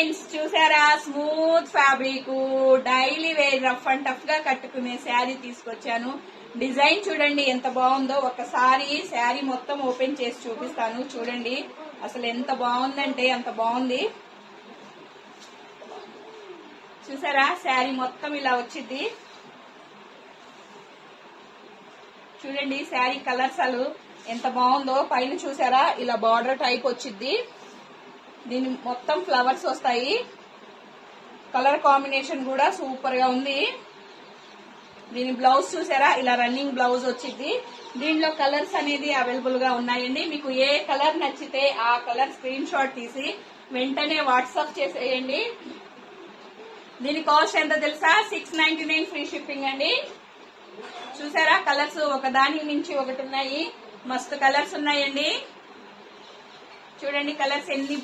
Friends చూసారా, smooth fabric, daily wear, rough and tough గా కట్టుకునే శారీ తీసుకొచ్చాను. డిజైన్ చూడండి ఎంత బాగుందో. ఒకసారి శారీ మొత్తం ఓపెన్ చేసి చూపిస్తాను. చూడండి అసలు ఎంత బాగుందంటే అంత బాగుంది. చూసారా, శారీ మొత్తం ఇలా వచ్చింది. చూడండి శారీ కలర్స్ అసలు ఎంత బాగుందో. పైన చూసారా ఇలా బార్డర్ టైప్ వచ్చింది. దీని మొత్తం ఫ్లవర్స్ వస్తాయి. కలర్ కాంబినేషన్ కూడా సూపర్ గా ఉంది. దీని బ్లౌజ్ చూసారా ఇలా రన్నింగ్ బ్లౌజ్ వచ్చింది. దీనిలో కలర్స్ అనేది అవైలబుల్ గా ఉన్నాయండి. మీకు ఏ కలర్ నచ్చితే ఆ కలర్ స్క్రీన్ షాట్ తీసి వెంటనే వాట్సాప్ చేసేయండి. దీని కాస్ట్ ఎంత తెలుసా? 699 ఫ్రీ షిప్పింగ్ అండి. చూసారా కలర్స్ ఒకదాని నుంచి ఒకటి ఉన్నాయి. మస్తు కలర్స్ ఉన్నాయండి. చూడండి కలర్స్ ఎన్ని